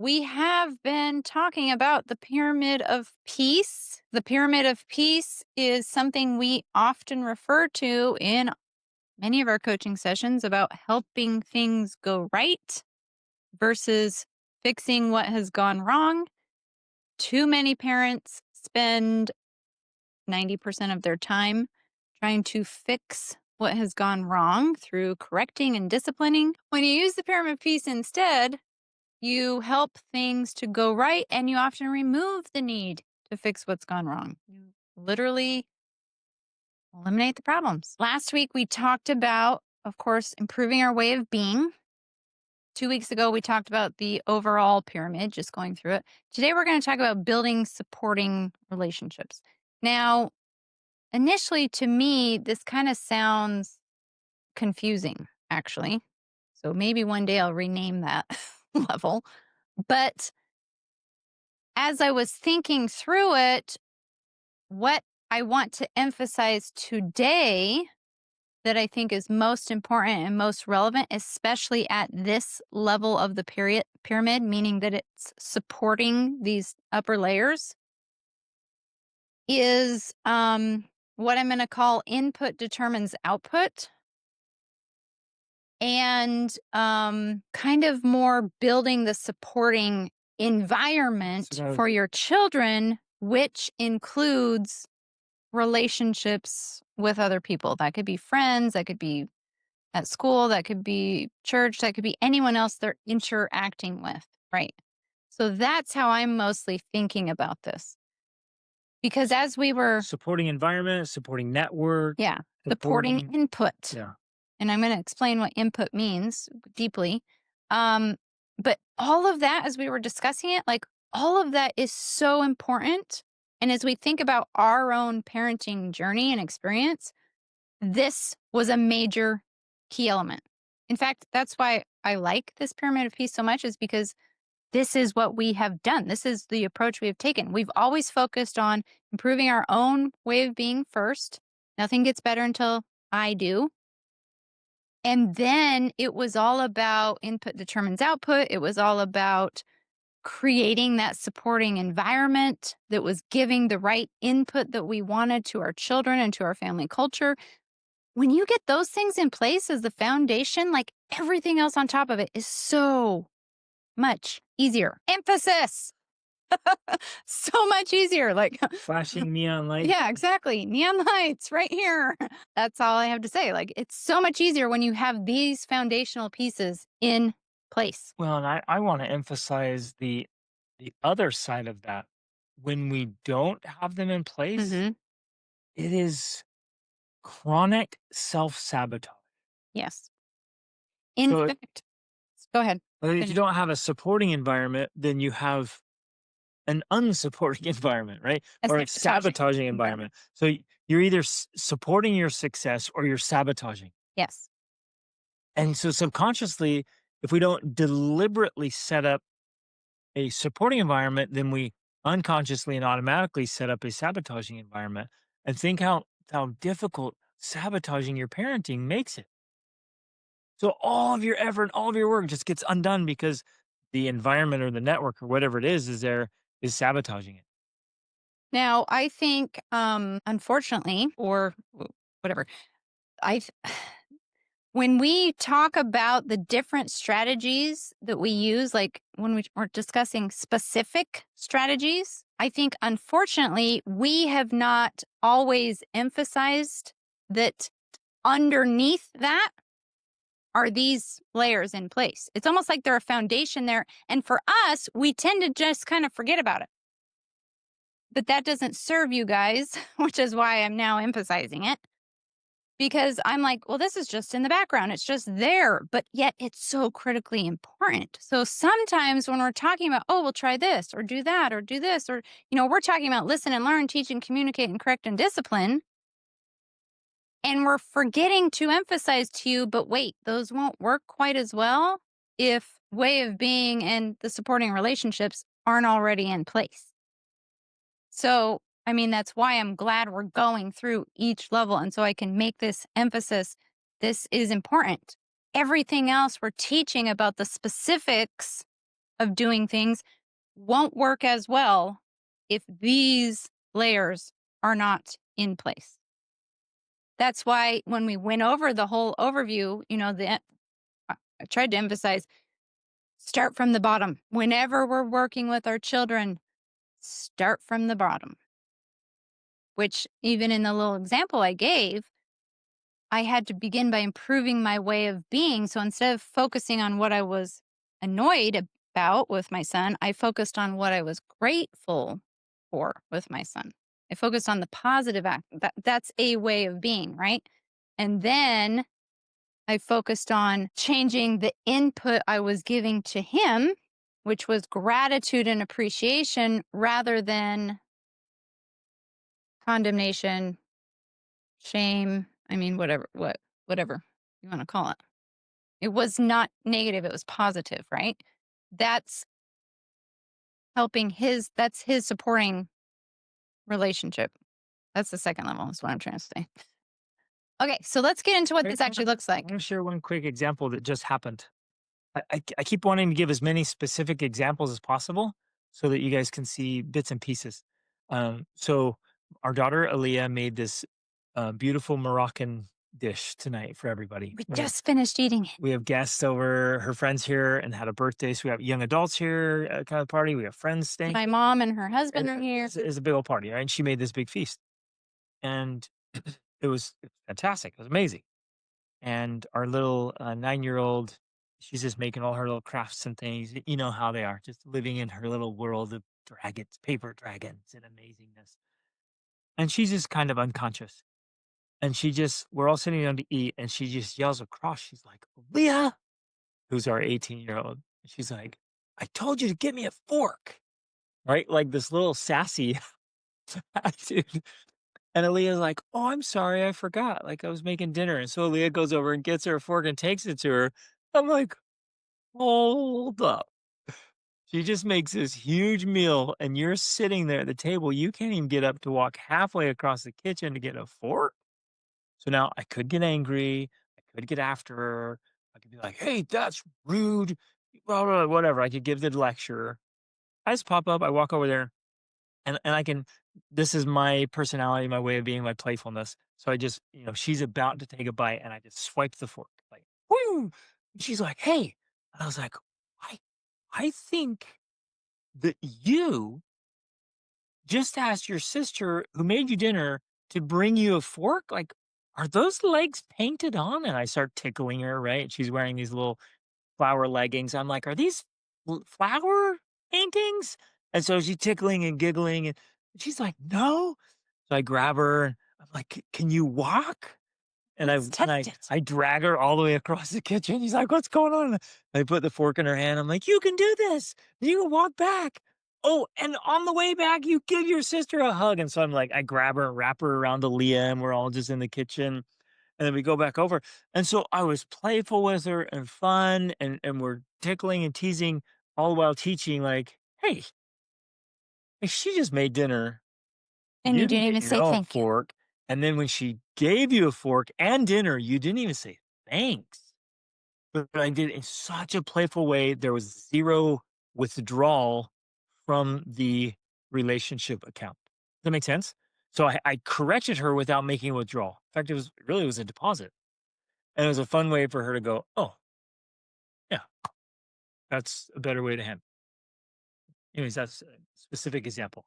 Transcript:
we have been talking about the pyramid of peace. The pyramid of peace is something we often refer to in many of our coaching sessions about helping things go right versus fixing what has gone wrong. Too many parents spend 90% of their time trying to fix what has gone wrong through correcting and disciplining. When you use the pyramid of peace instead, you help things to go right and you often remove the need to fix what's gone wrong. You literally eliminate the problems. Last week, we talked about, of course, improving our way of being. 2 weeks ago, we talked about the overall pyramid, just going through it. Today, we're going to talk about building supporting relationships. Now, initially, to me, this kind of sounds confusing, actually. So maybe one day I'll rename that level. But as I was thinking through it, what I want to emphasize today that I think is most important and most relevant, especially at this level of the pyramid, meaning that it's supporting these upper layers, is what I'm going to call input determines output and kind of more building the supporting environment So for your children, which includes relationships with other people. That could be friends, that could be at school, that could be church, that could be anyone else they're interacting with, right? So that's how I'm mostly thinking about this. Because as we were, supporting environment, supporting network, yeah, supporting supporting input, yeah. and I'm going to explain what input means deeply. Um, but all of that, as we were discussing it, like all of that is so important. And as we think about our own parenting journey and experience, this was a major key element. In fact, that's why I like this pyramid of peace so much, is because this is what we have done. This is the approach we have taken. We've always focused on improving our own way of being first. Nothing gets better until I do. And then it was all about input determines output. It was all about creating that supporting environment that was giving the right input that we wanted to our children and to our family culture. When you get those things in place as the foundation, like everything else on top of it is so much easier. Emphasis. So much easier. Like, Flashing neon lights. yeah, exactly. Neon lights right here. That's all I have to say. Like, it's so much easier when you have these foundational pieces in place. Well, and I want to emphasize the other side of that. When we don't have them in place, Hmm. it is chronic self-sabotage. Yes. In So fact, go ahead. if you Finish. don't have a supporting environment, then you have an unsupporting environment, right? A Or a sabotaging sabotaging environment. environment. So you're either supporting your success or you're sabotaging. Yes. And so subconsciously, if we don't deliberately set up a supporting environment, then we unconsciously and automatically set up a sabotaging environment. And think how difficult sabotaging your parenting makes it. So all of your effort, all of your work just gets undone because the environment or the network or whatever it is there is sabotaging it. Now, I think, unfortunately, or whatever, I when we talk about the different strategies that we use, like when we're discussing specific strategies, I think unfortunately we have not always emphasized that underneath that are these layers in place. It's almost like they're a foundation there. And for us, we tend to just kind of forget about it. But that doesn't serve you guys, which is why I'm now emphasizing it. Because I'm like, well, this is just in the background. It's just there, but yet it's so critically important. So sometimes when we're talking about, oh, we'll try this or do that or do this, or, we're talking about listen and learn, teach and communicate and correct and discipline. And we're forgetting to emphasize to you, but wait, those won't work quite as well if way of being and the supporting relationships aren't already in place. So, I mean, that's why I'm glad we're going through each level. And so I can make this emphasis. This is important. Everything else we're teaching about the specifics of doing things won't work as well if these layers are not in place. That's why when we went over the whole overview, I tried to emphasize start from the bottom. Whenever we're working with our children, start from the bottom, which even in the little example I gave, I had to begin by improving my way of being. So instead of focusing on what I was annoyed about with my son, I focused on what I was grateful for with my son. I focused on the positive act. That's a way of being, right? And then I focused on changing the input I was giving to him, which was gratitude and appreciation rather than condemnation, shame. I mean, whatever you want to call it. It was not negative, it was positive, right? That's that's his supporting relationship. That's the second level is what I'm trying to say. Okay, so let's get into what I this wanna actually looks I like. wanna share one quick example that just happened. I keep wanting to give as many specific examples as possible so that you guys can see bits and pieces. So our daughter Aaliyah made this, beautiful Moroccan dish tonight for everybody. We just finished eating it. We have guests over, her friends here and had a birthday, so we have young adults here at kind of party, we have friends staying. My mom and her husband are here. It's a big old party, right? And she made this big feast, and it's fantastic, it was amazing. And our little 9-year-old, she's just making all her little crafts and things. You know how they are, just living in her little world of dragons, paper dragons, and amazingness. And she's just kind of unconscious. And we're all sitting down to eat, and she just yells across. She's like, Leah, who's our 18-year-old. She's like, I told you to get me a fork, right? Like this little sassy attitude. And Aaliyah's like, oh, I'm sorry, I forgot. Like I was making dinner. And so Aaliyah goes over and gets her a fork and takes it to her. I'm like, hold up. She just makes this huge meal and you're sitting there at the table. You can't even get up to walk halfway across the kitchen to get a fork. So now I could get angry. I could get after her. I could be like, hey, that's rude. Blah, blah, whatever. I could give the lecture. I just pop up. I walk over there and I can, this is my personality, my way of being, my playfulness. So I just, she's about to take a bite and I just swipe the fork like, whoo! And she's like, hey. And I was like, I, I think that you just asked your sister who made you dinner to bring you a fork. Like, are those legs painted on? And I start tickling her, right? She's wearing these little flower leggings. I'm like, are these flower paintings? And so she's tickling and giggling and she's like, no. So I grab her and I'm like, Can you walk?" And Let's test it. I drag her all the way across the kitchen. He's like, "What's going on?" I put the fork in her hand. I'm like, "You can do this. You can walk back. Oh, and on the way back, you give your sister a hug." And so I'm like, I grab her and wrap her around Aaliyah, and we're all just in the kitchen. And then we go back over. And so I was playful with her and fun, and we're tickling and teasing all the while teaching, like, hey, she just made dinner. And You you didn't didn't get even your say own thank you. fork, and then when she gave you a fork and dinner, you didn't even say thanks. But I did it in such a playful way, there was 0 withdrawal from the relationship account. Does that make sense? So I corrected her without making a withdrawal. In fact, it was a deposit, and it was a fun way for her to go, "Oh, yeah, that's a better way to handle." Anyways, that's a specific example.